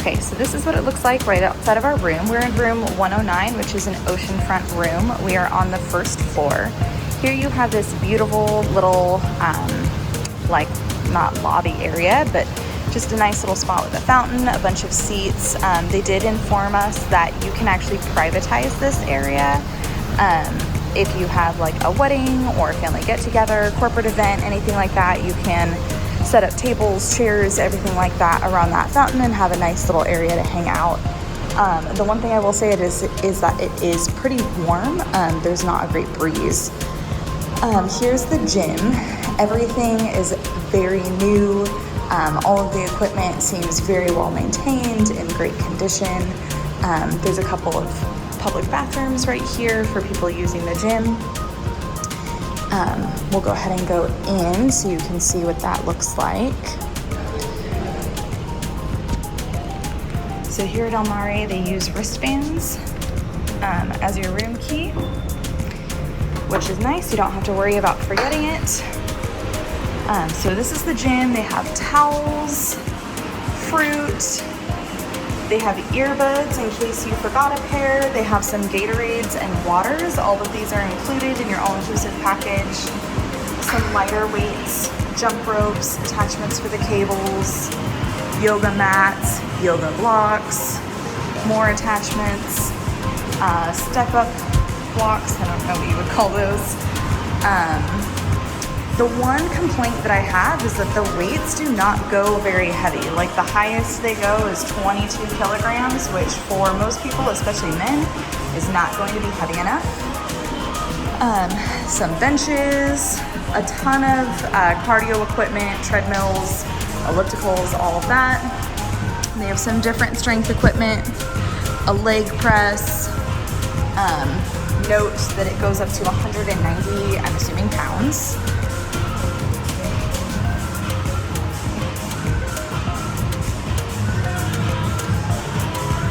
Okay, so this is what it looks like right outside of our room. We're in room 109, which is an oceanfront room. We are on the first floor. Here you have this beautiful little, like, not lobby area, but just a nice little spot with a fountain, a bunch of seats. They did inform us that you can actually privatize this area. If you have like a wedding or a family get-together, corporate event, anything like that, you can set up tables, chairs, everything like that around that fountain and have a nice little area to hang out. The one thing I will say is that it is pretty warm. There's not a great breeze. Here's the gym. Everything is very new. All of the equipment seems very well maintained, in great condition. There's a couple of public bathrooms right here for people using the gym. We'll go ahead and go in so you can see what that looks like. So here at Almare, they use wristbands as your room key, which is nice. You don't have to worry about forgetting it. So this is the gym. They have towels, fruit. They have earbuds in case you forgot a pair. They have some Gatorades and waters. All of these are included in your all-inclusive package. Some lighter weights, jump ropes, attachments for the cables, yoga mats, yoga blocks, more attachments, step-up blocks. I don't know what you would call those. The one complaint that I have is that the weights do not go very heavy. Like the highest they go is 22 kilograms, which for most people, especially men, is not going to be heavy enough. Some benches, a ton of cardio equipment, treadmills, ellipticals, all of that. They have some different strength equipment, a leg press. Note that it goes up to 190, I'm assuming, pounds.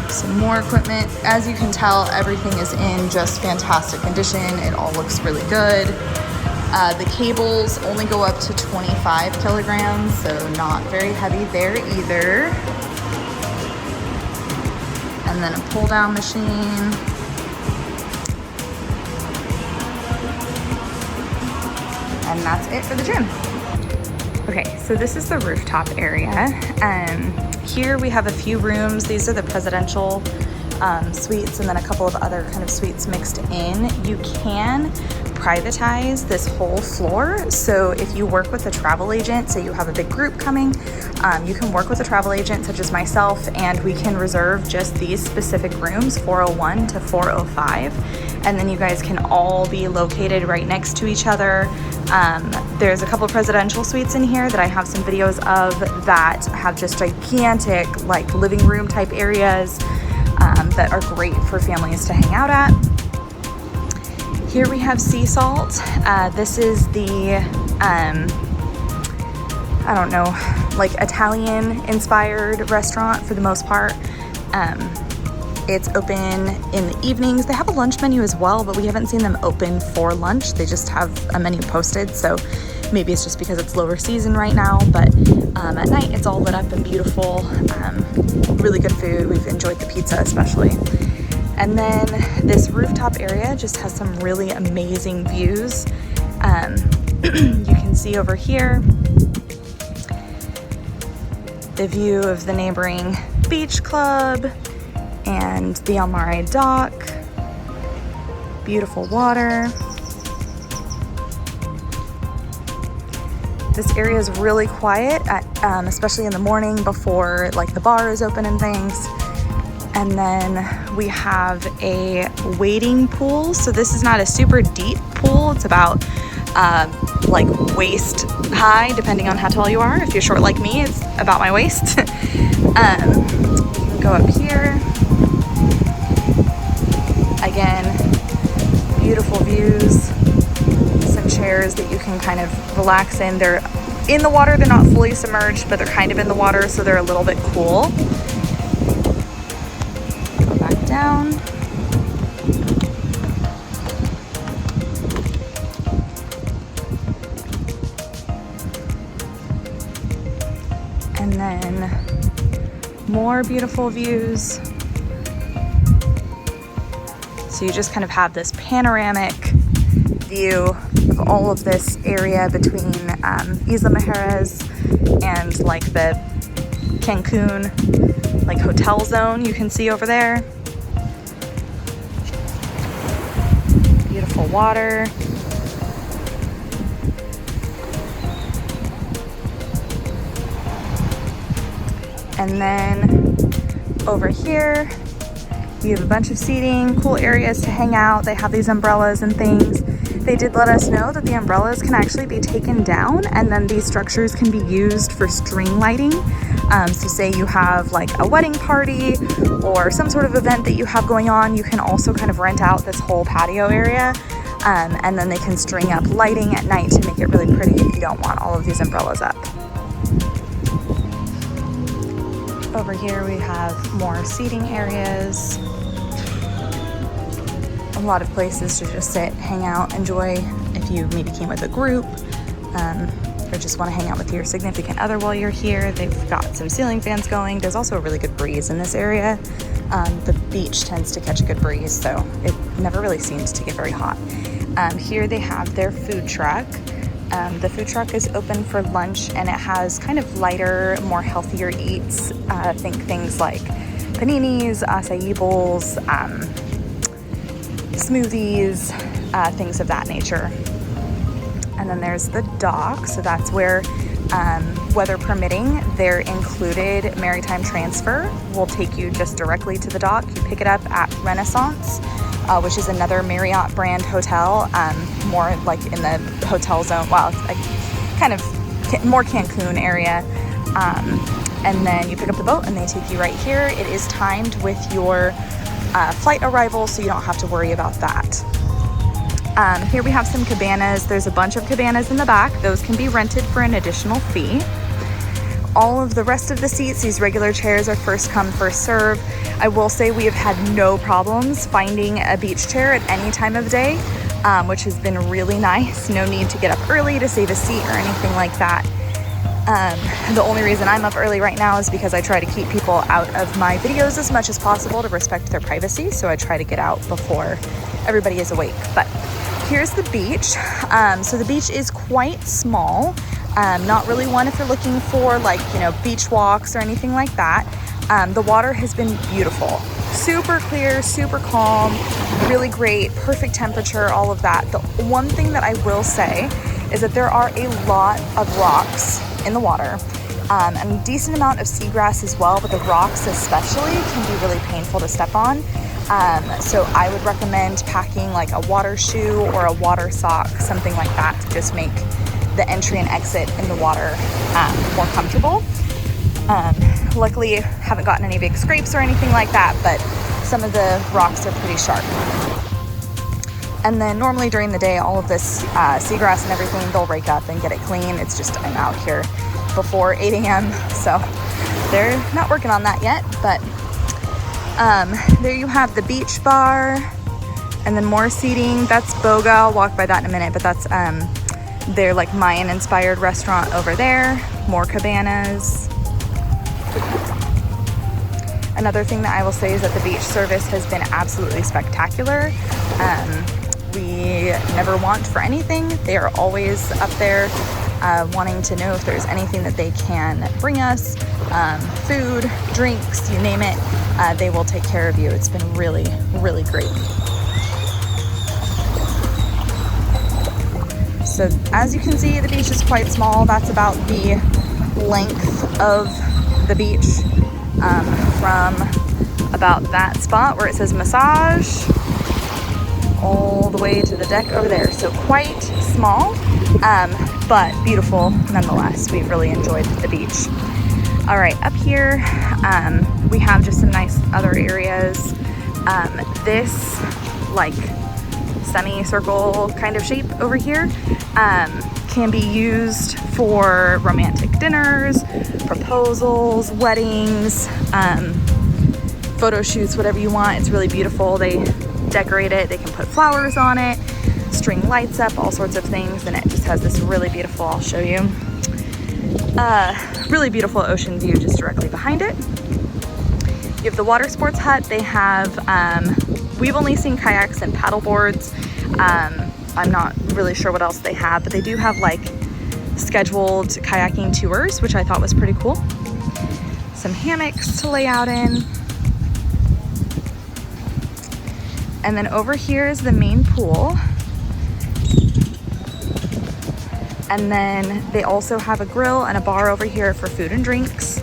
Some more equipment. As you can tell, everything is in just fantastic condition. It all looks really good. The cables only go up to 25 kilograms, so not very heavy there either. And then a pull-down machine. And that's it for the gym. Okay, so this is the rooftop area. Here we have a few rooms. These are the presidential suites and then a couple of other kind of suites mixed in. You can privatize this whole floor. So if you work with a travel agent, say you have a big group coming, you can work with a travel agent such as myself, and we can reserve just these specific rooms, 401 to 405. And then you guys can all be located right next to each other. There's a couple of presidential suites in here that I have some videos of that have just gigantic like living room type areas that are great for families to hang out at. Here we have Sea Salt. This is the, I don't know, like Italian inspired restaurant for the most part. It's open in the evenings. They have a lunch menu as well, but we haven't seen them open for lunch. They just have a menu posted, so maybe it's just because it's lower season right now, but at night it's all lit up and beautiful. Really good food. We've enjoyed the pizza especially. And then this rooftop area just has some really amazing views. You can see over here the view of the neighboring beach club and the Almare dock. Beautiful water. This area is really quiet, especially in the morning before like the bar is open and things. And then we have a wading pool. So this is not a super deep pool. It's about like waist high, depending on how tall you are. If you're short like me, it's about my waist. You can go up here. Again, beautiful views. Some chairs that you can kind of relax in. They're in the water. They're not fully submerged, but they're kind of in the water, so they're a little bit cool. Down. And then More beautiful views. So you just kind of have this panoramic view of all of this area between Isla Mujeres and like the Cancun like hotel zone you can see over there. Beautiful water. And then over here, you have a bunch of seating, cool areas to hang out. They have these umbrellas and things. They did let us know that the umbrellas can actually be taken down and then these structures can be used for string lighting. So say you have like a wedding party or some sort of event that you have going on, you can also kind of rent out this whole patio area. And then they can string up lighting at night to make it really pretty if you don't want all of these umbrellas up. Over here we have more seating areas. A lot of places to just sit, hang out, enjoy if you maybe came with a group or just want to hang out with your significant other while you're here. They've got some ceiling fans going. There's also a really good breeze in this area. The beach tends to catch a good breeze, so it never really seems to get very hot. Here they have their food truck. The food truck is open for lunch and it has kind of lighter, more healthier eats. Think things like paninis, acai bowls, smoothies, things of that nature. And then there's the dock, so that's where, weather permitting, their included maritime transfer will take you just directly to the dock. You pick it up at Renaissance, which is another Marriott brand hotel, more like in the hotel zone, well, like kind of more Cancun area. And then you pick up the boat and they take you right here. It is timed with your flight arrival, so you don't have to worry about that. Here we have some cabanas. There's a bunch of cabanas in the back. Those can be rented for an additional fee. All of the rest of the seats, these regular chairs, are first come, first serve. I will say we have had no problems finding a beach chair at any time of day, which has been really nice. No need to get up early to save a seat or anything like that. The only reason I'm up early right now is because I try to keep people out of my videos as much as possible to respect their privacy. So I try to get out before everybody is awake. But here's the beach. So the beach is quite small. Not really one if you're looking for like, beach walks or anything like that. The water has been beautiful. Super clear, super calm, really great, perfect temperature, all of that. The one thing that I will say is that there are a lot of rocks in the water and a decent amount of seagrass as well, but the rocks especially can be really painful to step on. So I would recommend packing like a water shoe or a water sock, something like that, to just make the entry and exit in the water more comfortable. Luckily, haven't gotten any big scrapes or anything like that, but some of the rocks are pretty sharp. And then normally during the day, all of this seagrass and everything, they'll rake up and get it clean. It's just I'm out here before 8 a.m. So they're not working on that yet, but there you have the beach bar and then more seating. That's Boga. I'll walk by that in a minute, but that's their like Mayan inspired restaurant over there. More cabanas. Another thing that I will say is that the beach service has been absolutely spectacular. We never want for anything. They are always up there wanting to know if there's anything that they can bring us. Food, drinks, you name it, they will take care of you. It's been really, really great. So as you can see, the beach is quite small. That's about the length of the beach from about that spot where it says massage all the way to the deck over there. So quite small, but beautiful nonetheless. We've really enjoyed the beach. All right, up here, we have just some nice other areas. This like semicircle kind of shape over here can be used for romantic dinners, proposals, weddings, photo shoots, whatever you want. It's really beautiful. They decorate it, they can put flowers on it, string lights up, all sorts of things, and it just has this really beautiful, I'll show you, really beautiful ocean view just directly behind it. You have the water sports hut. They have, we've only seen kayaks and paddle boards. I'm not really sure what else they have, but they do have like scheduled kayaking tours, which I thought was pretty cool. Some hammocks to lay out in. And then over here is the main pool. And then they also have a grill and a bar over here for food and drinks.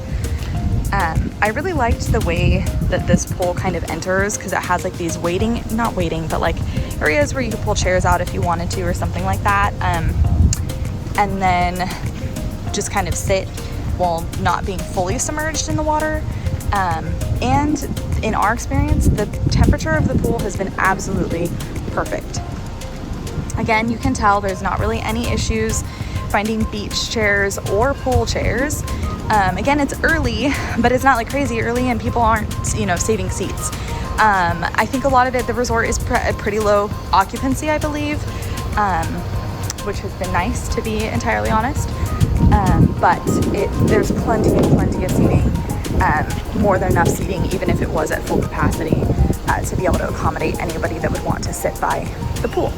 I really liked the way that this pool kind of enters, because it has like these not waiting, but like areas where you could pull chairs out if you wanted to or something like that. And then just kind of sit while not being fully submerged in the water. And in our experience, the temperature of the pool has been absolutely perfect. Again, you can tell there's not really any issues finding beach chairs or pool chairs. Again, it's early, but it's not like crazy early and people aren't, saving seats. I think a lot of it, the resort is pretty low occupancy, I believe, which has been nice, to be entirely honest. But there's plenty of seating, more than enough seating, even if it was at full capacity, to be able to accommodate anybody that would want to sit by the pool.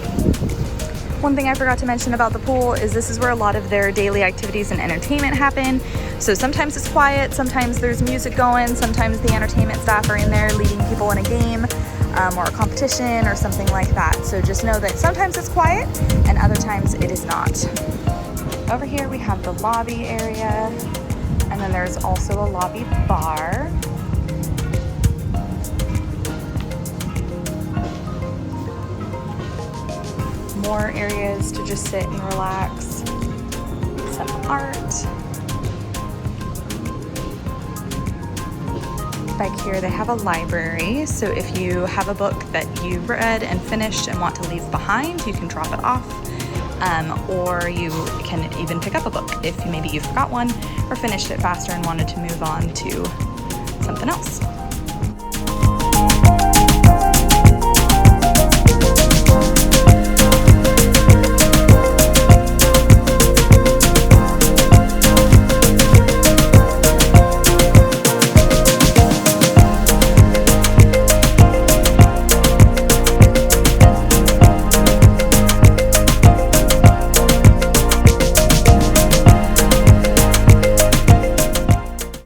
One thing I forgot to mention about the pool is this is where a lot of their daily activities and entertainment happen. So sometimes it's quiet, sometimes there's music going, sometimes the entertainment staff are in there leading people in a game or a competition or something like that. So just know that sometimes it's quiet and other times it is not. Over here we have the lobby area, and then there's also a lobby bar. More areas to just sit and relax. Some art. Back here they have a library, so if you have a book that you read and finished and want to leave behind, you can drop it off. Or you can even pick up a book if maybe you forgot one or finished it faster and wanted to move on to something else.